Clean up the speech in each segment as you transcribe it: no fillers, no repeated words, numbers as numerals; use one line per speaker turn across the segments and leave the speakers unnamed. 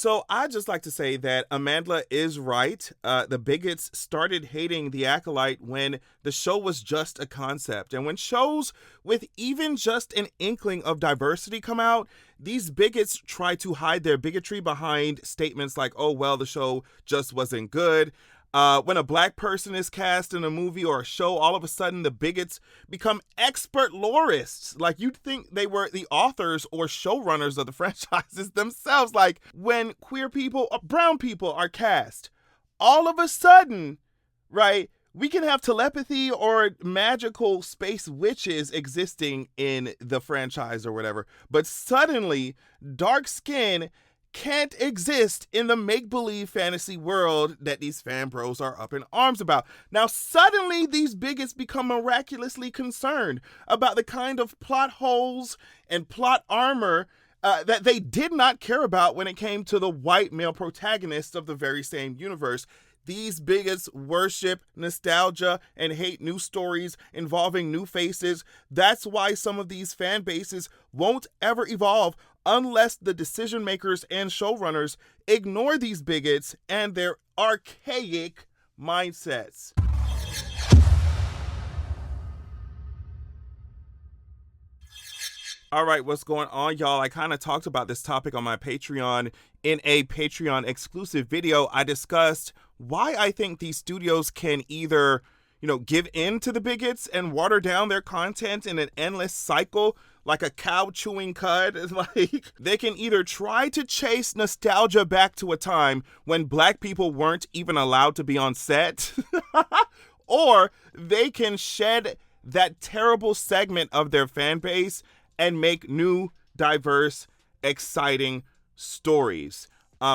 So I just like to say that Amandla is right. The bigots started hating The Acolyte when the show was just a concept. And when shows with even just an inkling of diversity come out, these bigots try to hide their bigotry behind statements like, oh, well, the show just wasn't good. When a black person is cast in a movie or a show, all of a sudden the bigots become expert lorists. Like, you'd think they were the authors or showrunners of the franchises themselves. Like, when queer people, brown people are cast, all of a sudden, right, we can have telepathy or magical space witches existing in the franchise or whatever. But suddenly, dark skin can't exist in the make-believe fantasy world that these fan bros are up in arms about. Now, suddenly, these bigots become miraculously concerned about the kind of plot holes and plot armor that they did not care about when it came to the white male protagonists of the very same universe. These bigots worship nostalgia and hate new stories involving new faces. That's why some of these fan bases won't ever evolve unless the decision makers and showrunners ignore these bigots and their archaic mindsets. All right, what's going on, y'all? I kind of talked about this topic on my Patreon. In a Patreon exclusive video, I discussed why I think these studios can either, give in to the bigots and water down their content in an endless cycle like a cow chewing cud. Like, they can either try to chase nostalgia back to a time when black people weren't even allowed to be on set, or they can shed that terrible segment of their fan base and make new, diverse, exciting stories.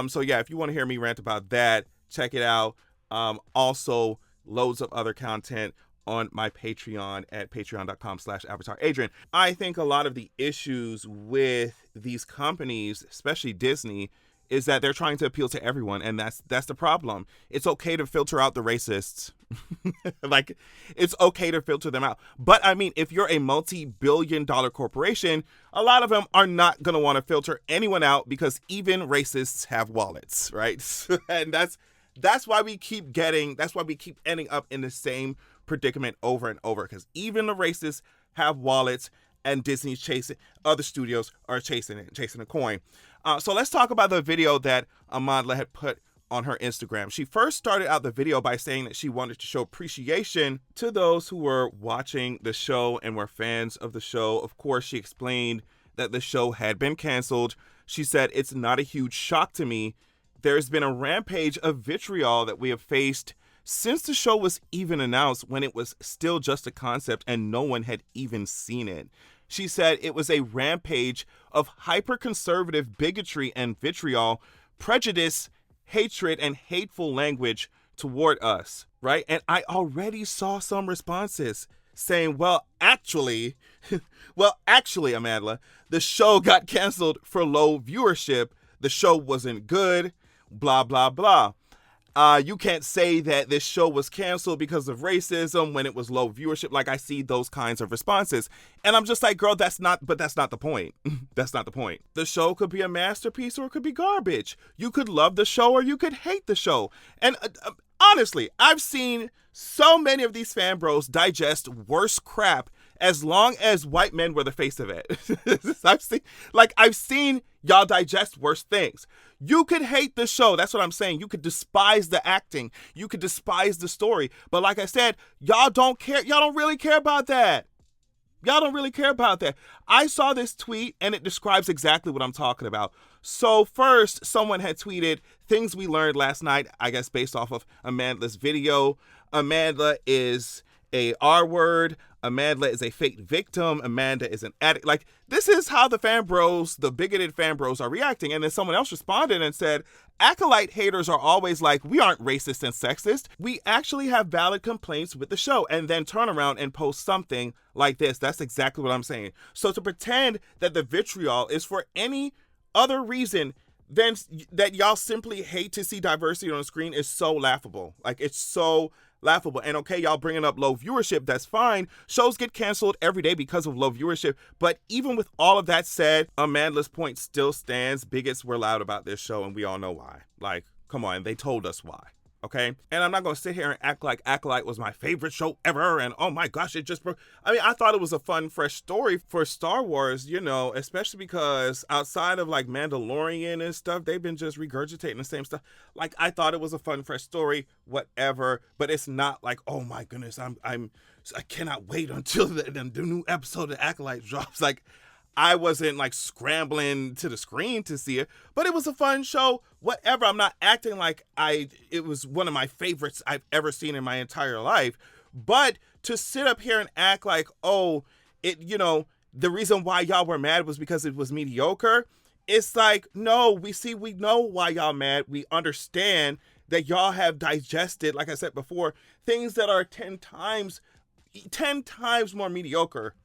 So yeah, if you want to hear me rant about that, check it out. Also, loads of other content on my Patreon at patreon.com/AvatarAdrian. I think a lot of the issues with these companies, especially Disney, is that they're trying to appeal to everyone, and that's the problem. It's okay to filter out the racists. Like, it's okay to filter them out. But I mean, if you're a multi-billion-dollar corporation, a lot of them are not going to want to filter anyone out because even racists have wallets, right? And that's why we keep ending up in the same predicament over and over, because even the racists have wallets, and Disney's chasing, other studios are chasing a coin. So let's talk about the video that Amandla had put on her Instagram. She first started out the video by saying that she wanted to show appreciation to those who were watching the show and were fans of the show. Of course, she explained that the show had been canceled. She said, "It's not a huge shock to me. There's been a rampage of vitriol that we have faced since the show was even announced, when it was still just a concept and no one had even seen it." She said it was a rampage of hyper-conservative bigotry and vitriol, prejudice, hatred, and hateful language toward us, right? And I already saw some responses saying, well, actually, Amandla, the show got canceled for low viewership. The show wasn't good, blah, blah, blah. You can't say that this show was canceled because of racism when it was low viewership. Like, I see those kinds of responses. And I'm just like, girl, that's not the point. That's not the point. The show could be a masterpiece or it could be garbage. You could love the show or you could hate the show. And honestly, I've seen so many of these fan bros digest worse crap as long as white men were the face of it. I've seen y'all digest worse things. You could hate the show. That's what I'm saying. You could despise the acting. You could despise the story. But like I said, y'all don't care. Y'all don't really care about that. Y'all don't really care about that. I saw this tweet and it describes exactly what I'm talking about. So first, someone had tweeted things we learned last night, I guess based off of Amandla's video. Amandla is a R word. Amandla is a fake victim. Amanda is an addict. Like, this is how the fan bros, the bigoted fan bros, are reacting. And then someone else responded and said, Acolyte haters are always like, we aren't racist and sexist. We actually have valid complaints with the show. And then turn around and post something like this. That's exactly what I'm saying. So to pretend that the vitriol is for any other reason than that y'all simply hate to see diversity on the screen is so laughable. Like, it's so laughable. And okay, y'all bringing up low viewership, that's fine. Shows get canceled every day because of low viewership. But even with all of that said, Amandla's point still stands. Bigots were loud about this show, and we all know why. Like, come on, they told us why. Okay, and I'm not going to sit here and act like Acolyte was my favorite show ever, and oh my gosh, it just broke. I mean, I thought it was a fun, fresh story for Star Wars, you know, especially because outside of like Mandalorian and stuff, they've been just regurgitating the same stuff. Like, I thought it was a fun, fresh story, whatever, but it's not like, oh my goodness, I cannot wait until the new episode of Acolyte drops. Like, I wasn't like scrambling to the screen to see it, but it was a fun show, whatever. I'm not acting like it was one of my favorites I've ever seen in my entire life. But to sit up here and act like, oh, you know, the reason why y'all were mad was because it was mediocre. It's like, no, we know why y'all mad. We understand that y'all have digested, like I said before, things that are 10 times more mediocre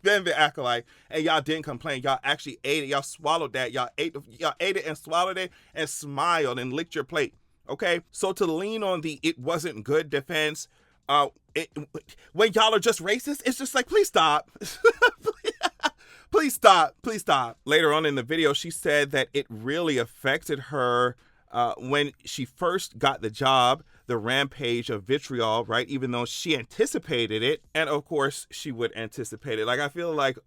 than the Acolyte, and y'all didn't complain. Y'all actually ate it. Y'all swallowed that. Y'all ate it and swallowed it and smiled and licked your plate. Okay, so to lean on the "it wasn't good" defense, when y'all are just racist, it's just like, please stop. Please stop. Later on in the video, she said that it really affected her when she first got the job, the rampage of vitriol, right? Even though she anticipated it. And of course, she would anticipate it. Like, I feel like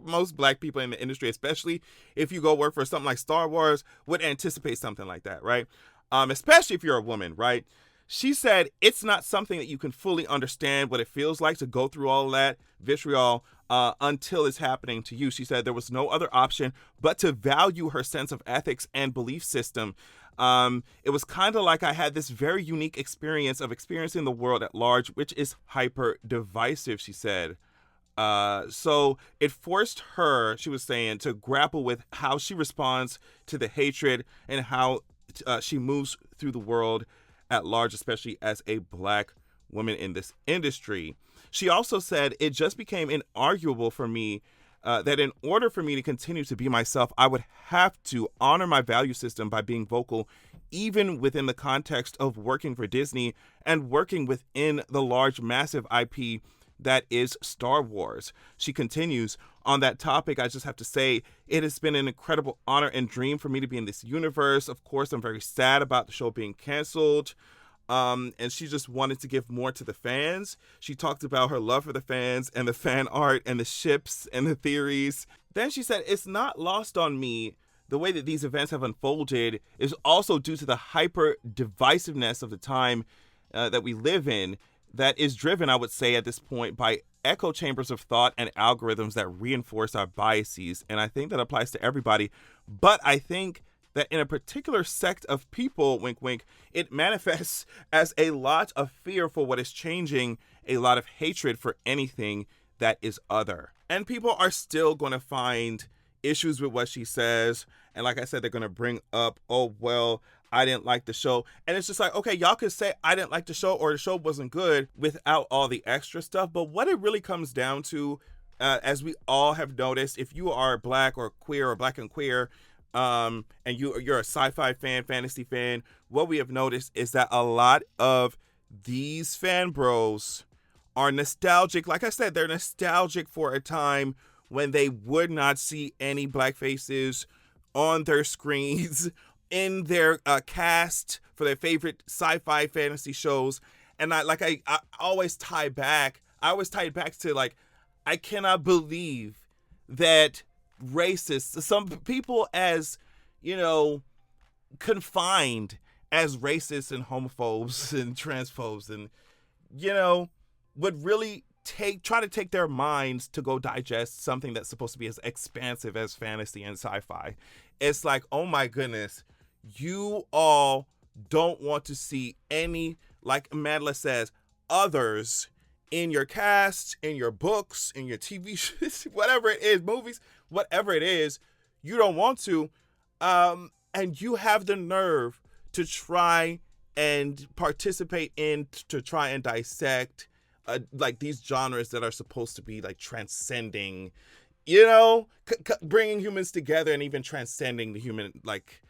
most Black people in the industry, especially if you go work for something like Star Wars, would anticipate something like that, right? Especially if you're a woman, right? She said it's not something that you can fully understand what it feels like to go through all of that vitriol until it's happening to you. She said there was no other option but to value her sense of ethics and belief system. It was kind of like I had this very unique experience of experiencing the world at large, which is hyper divisive, she said. So it forced her, she was saying, to grapple with how she responds to the hatred and how she moves through the world at large, especially as a Black woman in this industry. She also said it just became inarguable for me that in order for me to continue to be myself, I would have to honor my value system by being vocal, even within the context of working for Disney and working within the large, massive IP that is Star Wars. She continues, on that topic, I just have to say it has been an incredible honor and dream for me to be in this universe. Of course, I'm very sad about the show being canceled. And she just wanted to give more to the fans. She talked about her love for the fans and the fan art and the ships and the theories. Then she said, it's not lost on me the way that these events have unfolded is also due to the hyper divisiveness of the time that we live in, that is driven, I would say at this point, by echo chambers of thought and algorithms that reinforce our biases. And I think that applies to everybody. But I think that in a particular sect of people, wink, wink, it manifests as a lot of fear for what is changing, a lot of hatred for anything that is other. And people are still going to find issues with what she says. And like I said, they're going to bring up, oh, well, I didn't like the show. And it's just like, okay, y'all could say I didn't like the show or the show wasn't good without all the extra stuff. But what it really comes down to, as we all have noticed, if you are Black or queer or Black and queer, and you're a sci-fi fan, fantasy fan, what we have noticed is that a lot of these fan bros are nostalgic. Like I said, they're nostalgic for a time when they would not see any Black faces on their screens, in their cast for their favorite sci-fi fantasy shows. And I always tie back to, like, I cannot believe that racists, some people as, you know, confined as racists and homophobes and transphobes, and, you know, would really try to take their minds to go digest something that's supposed to be as expansive as fantasy and sci-fi. It's like, oh my goodness, you all don't want to see any, like Amandla says, others in your cast, in your books, in your TV shows, whatever it is, movies, whatever it is, you don't want to. And you have the nerve to try and participate in, to try and dissect like these genres that are supposed to be like transcending, you know, bringing humans together and even transcending the human, like,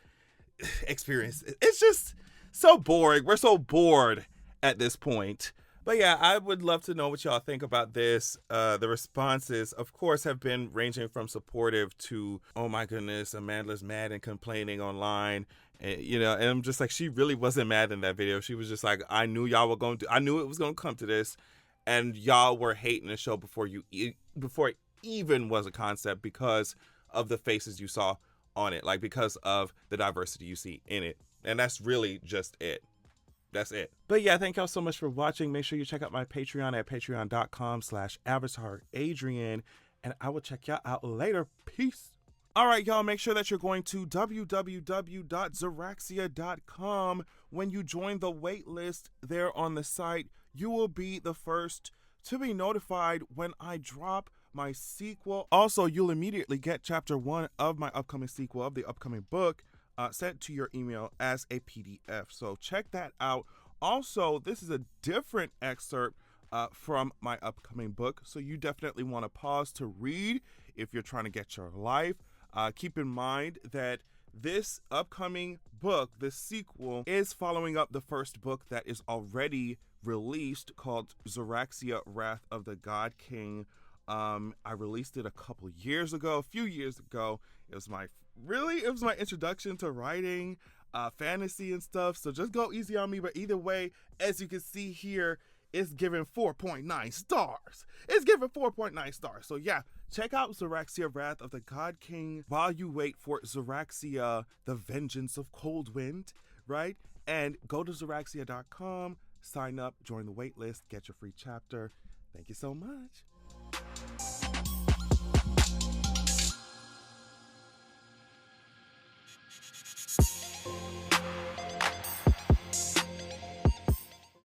experience. It's just so boring. We're so bored at this point. But yeah, I would love to know what y'all think about this. The responses, of course, have been ranging from supportive to, oh my goodness, Amandla's mad and complaining online. And, you know, and I'm just like, she really wasn't mad in that video. She was just like, I knew y'all were going to, I knew it was going to come to this. And y'all were hating the show before before it even was a concept because of the faces you saw on it, like because of the diversity you see in it. And that's really just it. That's it. But yeah, thank y'all so much for watching. Make sure you check out my Patreon at patreon.com/AvatarAdrian, and I will check y'all out later. Peace. All right, y'all, make sure that you're going to www.Zeraxia.com. When you join the wait list there on the site, you will be the first to be notified when I drop my sequel. Also, you'll immediately get chapter 1 of my upcoming sequel of the upcoming book sent to your email as a PDF. So check that out. Also, this is a different excerpt from my upcoming book. So you definitely want to pause to read if you're trying to get your life. Keep in mind that this upcoming book, this sequel, is following up the first book that is already released called Zeraxia, Wrath of the God King. I released it a few years ago. It was my introduction to writing fantasy and stuff. So just go easy on me. But either way, as you can see here, it's given 4.9 stars. It's given 4.9 stars. So yeah, check out Zeraxia, Wrath of the God King while you wait for Zeraxia, The Vengeance of Coldwind, right? And go to Zeraxia.com, sign up, join the wait list, get your free chapter. Thank you so much.